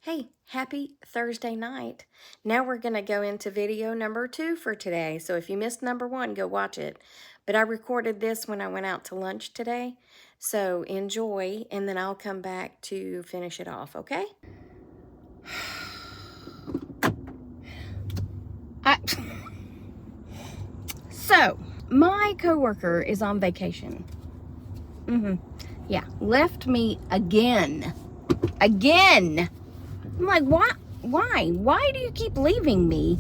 Hey, happy Thursday night. Now we're going to go into video number 2 for today. So if you missed number 1, go watch it. But I recorded this when I went out to lunch today. So enjoy, and then I'll come back to finish it off, okay? So, my coworker is on vacation. Yeah, left me again. Again! I'm like, what? Why? Why do you keep leaving me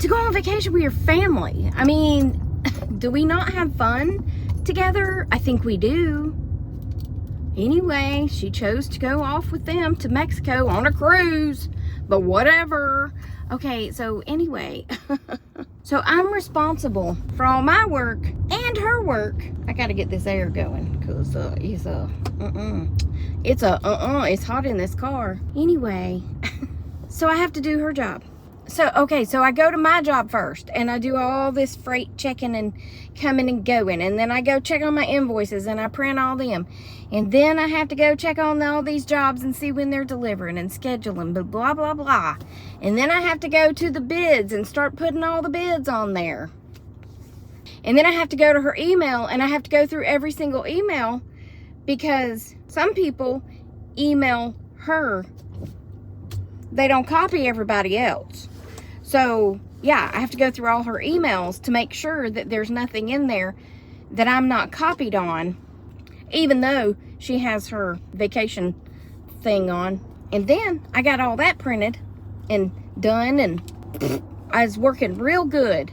to go on vacation with your family? I mean, do we not have fun together? I think we do. Anyway, she chose to go off with them to Mexico on a cruise, but whatever. Okay, so anyway, so I'm responsible for all my work and her work. I gotta get this air going because it's hot in this car. Anyway, so I have to do her job. So, okay, so I go to my job first, and I do all this freight checking and coming and going, and then I go check on my invoices, and I print all them, and then I have to go check on all these jobs and see when they're delivering and scheduling, blah, blah, blah, and then I have to go to the bids and start putting all the bids on there, and then I have to go to her email, and I have to go through every single email, because some people email her. They don't copy everybody else. So, yeah, I have to go through all her emails to make sure that there's nothing in there that I'm not copied on, even though she has her vacation thing on. And then I got all that printed and done, and I was working real good.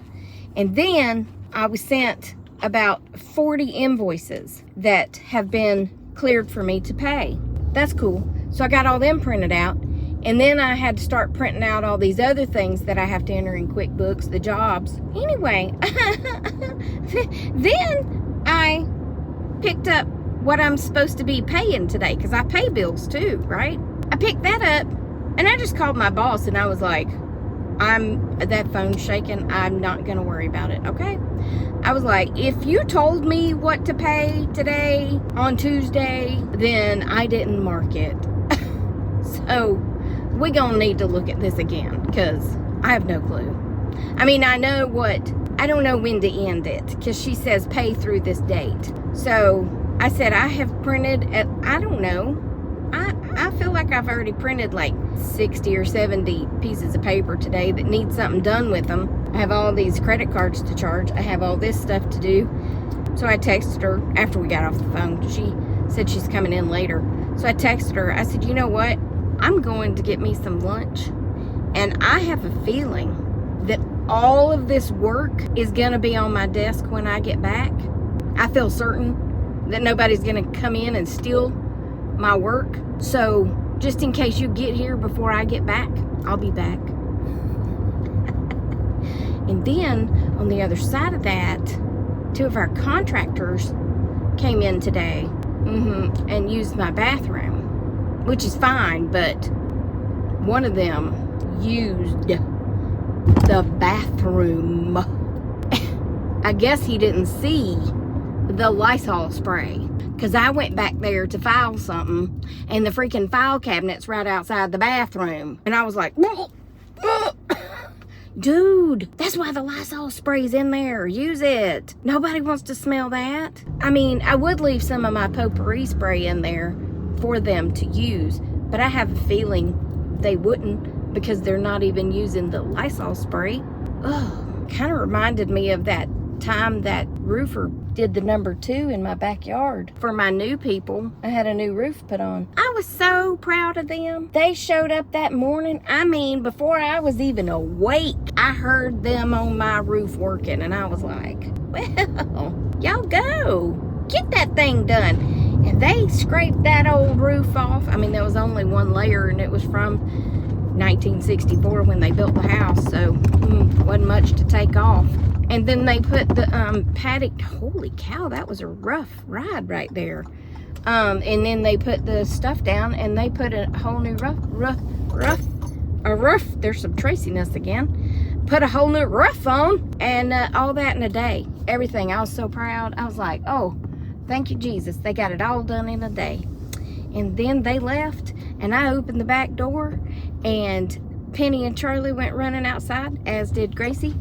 And then I was sent about 40 invoices that have been cleared for me to pay. That's cool. So I got all them printed out. And then I had to start printing out all these other things that I have to enter in QuickBooks, the jobs. Anyway, then I picked up what I'm supposed to be paying today, because I pay bills too, right? I picked that up, and I just called my boss, and I was like, that phone's shaking. I'm not going to worry about it, okay? I was like, if you told me what to pay today on Tuesday, then I didn't mark it. So we're gonna need to look at this again, because I have no clue. I mean, I don't know when to end it, because she says pay through this date. So I said I have printed I don't know, I feel like I've already printed like 60 or 70 pieces of paper today that need something done with them. I have all these credit cards to charge. I have all this stuff to do. So I texted her after we got off the phone. She said she's coming in later. So I texted her. I said, you know what? I'm going to get me some lunch, and I have a feeling that all of this work is going to be on my desk when I get back. I feel certain that nobody's going to come in and steal my work. So just in case you get here before I get back, I'll be back. And then on the other side of that, 2 of our contractors came in today and used my bathroom, which is fine, but one of them used the bathroom. I guess he didn't see the Lysol spray, because I went back there to file something, and the freaking file cabinet's right outside the bathroom. And I was like, dude, that's why the Lysol spray's in there. Use it. Nobody wants to smell that. I mean, I would leave some of my potpourri spray in there for them to use, but I have a feeling they wouldn't, because they're not even using the Lysol spray. Oh, kind of reminded me of that time that roofer did the number 2 in my backyard for my new people. I had a new roof put on. I was so proud of them. They showed up that morning. I mean, before I was even awake, I heard them on my roof working, and I was like, well, y'all go. Get that thing done. And they scraped that old roof off. I mean, there was only one layer, and it was from 1964 when they built the house, so wasn't much to take off. And then they put the paddock. Holy cow, that was a rough ride right there. And then they put the stuff down, and they put a whole new roof. There's some traciness again. Put a whole new roof on, and all that in a day. Everything. I was so proud. I was like, oh, thank you, Jesus. They got it all done in a day. And then they left, and I opened the back door, And Penny and Charlie went running outside, as did Gracie.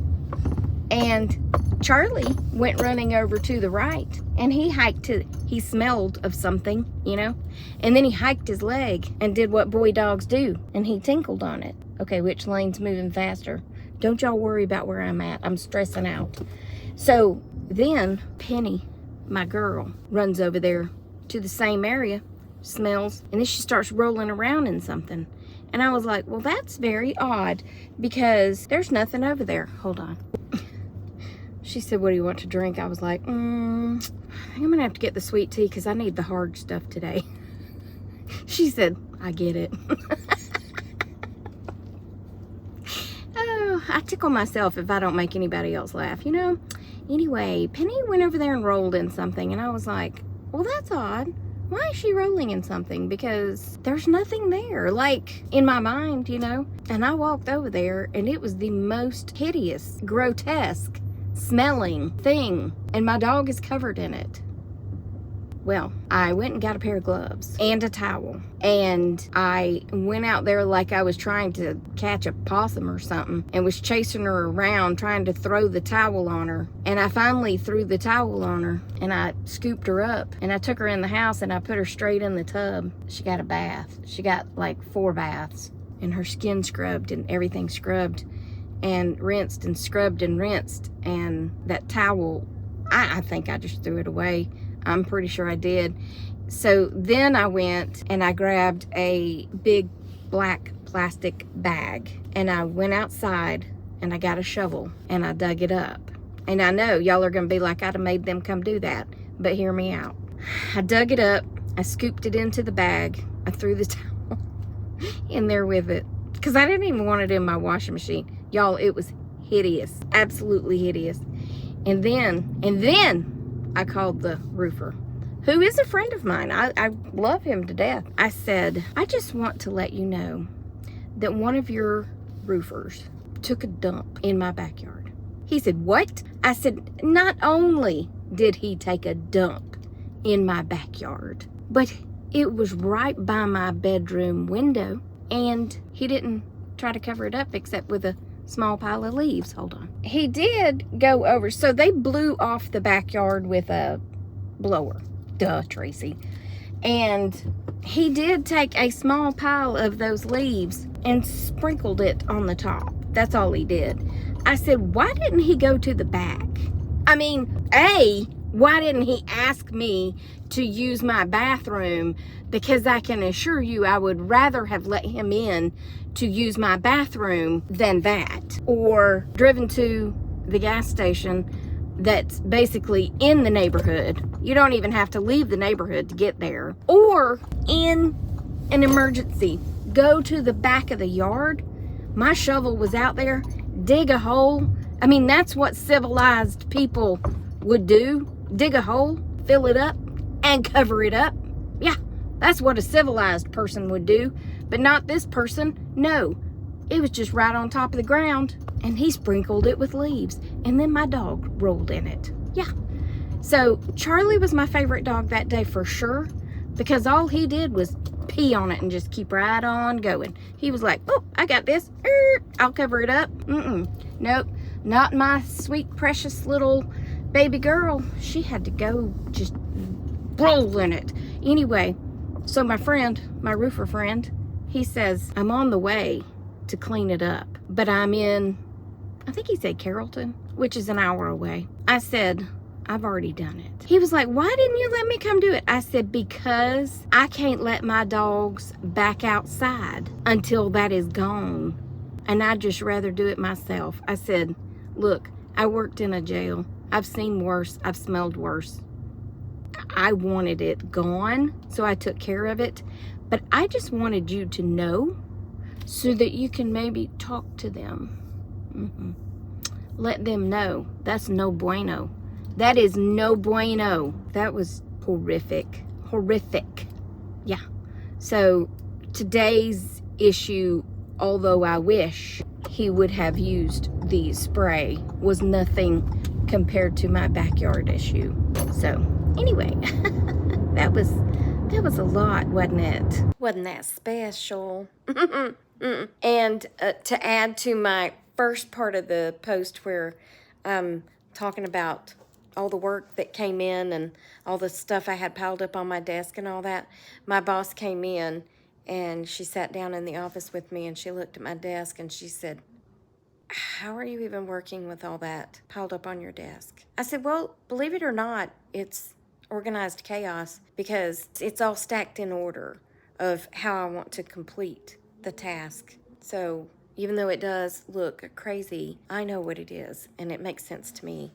And Charlie went running over to the right, and he smelled of something, you know, and then he hiked his leg and did what boy dogs do, and he tinkled on it. Okay, which lane's moving faster? Don't y'all worry about where I'm at. I'm stressing out. So then Penny, my girl, runs over there to the same area, smells, and then she starts rolling around in something. And I was like, well, that's very odd, because there's nothing over there. Hold on. She said, what do you want to drink? I was like, I think I'm gonna have to get the sweet tea because I need the hard stuff today. She said, I get it. Oh, I tickle myself if I don't make anybody else laugh, you know? Anyway, Penny went over there and rolled in something, and I was like, well, that's odd. Why is she rolling in something? Because there's nothing there, like, in my mind, you know? And I walked over there, and it was the most hideous, grotesque smelling thing, and my dog is covered in it. Well, I went and got a pair of gloves and a towel, and I went out there like I was trying to catch a possum or something, and was chasing her around trying to throw the towel on her. And I finally threw the towel on her, and I scooped her up, and I took her in the house, and I put her straight in the tub. She got a bath. She got like 4 baths, and her skin scrubbed and everything scrubbed and rinsed and scrubbed and rinsed. And that towel, I think I just threw it away. I'm pretty sure I did. So then I went and I grabbed a big black plastic bag, and I went outside and I got a shovel and I dug it up. And I know y'all are gonna be like, I'd have made them come do that, but hear me out. I dug it up, I scooped it into the bag, I threw the towel in there with it, because I didn't even want it in my washing machine. Y'all, it was hideous, absolutely hideous. And then I called the roofer, who is a friend of mine. I love him to death. I said, I just want to let you know that one of your roofers took a dump in my backyard. He said, what? I said, not only did he take a dump in my backyard, but it was right by my bedroom window, and he didn't try to cover it up except with a small pile of leaves. Hold on. He did go over. So they blew off the backyard with a blower. Duh, Tracy. And he did take a small pile of those leaves and sprinkled it on the top. That's all he did. I said, why didn't he go to the back? I mean, why didn't he ask me to use my bathroom? Because I can assure you I would rather have let him in to use my bathroom than that. Or driven to the gas station that's basically in the neighborhood. You don't even have to leave the neighborhood to get there. Or in an emergency, go to the back of the yard. My shovel was out there, dig a hole. I mean, that's what civilized people would do. Dig a hole, fill it up, and cover it up. Yeah, that's what a civilized person would do. But not this person. No, it was just right on top of the ground, and he sprinkled it with leaves, and then my dog rolled in it. Yeah. So Charlie was my favorite dog that day for sure, because all he did was pee on it and just keep right on going. He was like, oh, I got this. I'll cover it up. Nope, not my sweet, precious little baby girl. She had to go just roll in it. Anyway, so my roofer friend, he says, I'm on the way to clean it up, but I'm in, I think he said Carrollton, which is an hour away. I said, I've already done it. He was like, why didn't you let me come do it? I said, because I can't let my dogs back outside until that is gone, and I'd just rather do it myself. I said, look, I worked in a jail. I've seen worse. I've smelled worse. I wanted it gone, so I took care of it. But I just wanted you to know so that you can maybe talk to them. Let them know. That's no bueno. That is no bueno. That was horrific. Horrific. Yeah. So today's issue, although I wish he would have used the spray, was nothing compared to my backyard issue. So anyway, that was a lot, wasn't it? Wasn't that special? And to add to my first part of the post where I'm talking about all the work that came in and all the stuff I had piled up on my desk and all that, my boss came in and she sat down in the office with me and she looked at my desk and she said, "How are you even working with all that piled up on your desk?" I said, "Well, believe it or not, it's organized chaos because it's all stacked in order of how I want to complete the task. So even though it does look crazy, I know what it is and it makes sense to me."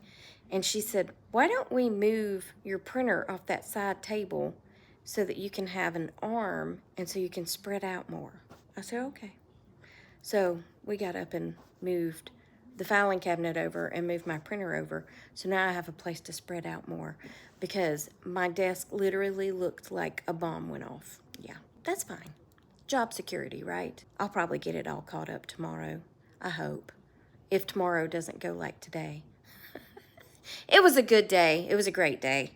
And she said, "Why don't we move your printer off that side table so that you can have an arm and so you can spread out more?" I said, "Okay." So we got up and moved the filing cabinet over and moved my printer over. So now I have a place to spread out more because my desk literally looked like a bomb went off. Yeah, that's fine. Job security, right? I'll probably get it all caught up tomorrow. I hope. If tomorrow doesn't go like today. It was a good day. It was a great day.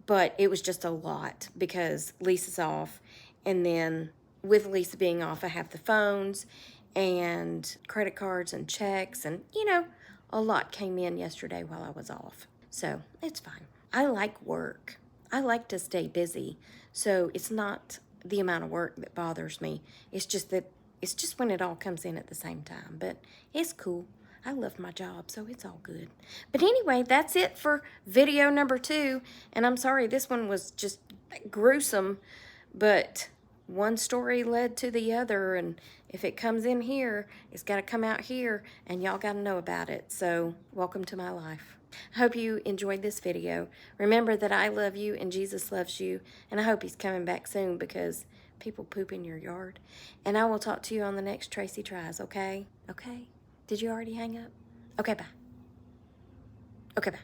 But it was just a lot because Lisa's off. And then with Lisa being off, I have the phones and credit cards and checks. And, you know, a lot came in yesterday while I was off. So it's fine. I like work. I like to stay busy. So it's not the amount of work that bothers me. It's just when it all comes in at the same time. But it's cool. I love my job, so it's all good. But anyway, that's it for video number 2. And I'm sorry, this one was just gruesome, but one story led to the other, and if it comes in here, it's got to come out here, and y'all got to know about it. So welcome to my life. I hope you enjoyed this video. Remember that I love you and Jesus loves you, and I hope he's coming back soon because people poop in your yard. And I will talk to you on the next Tracy Tries, okay? Okay? Did you already hang up? Okay, bye. Okay, bye.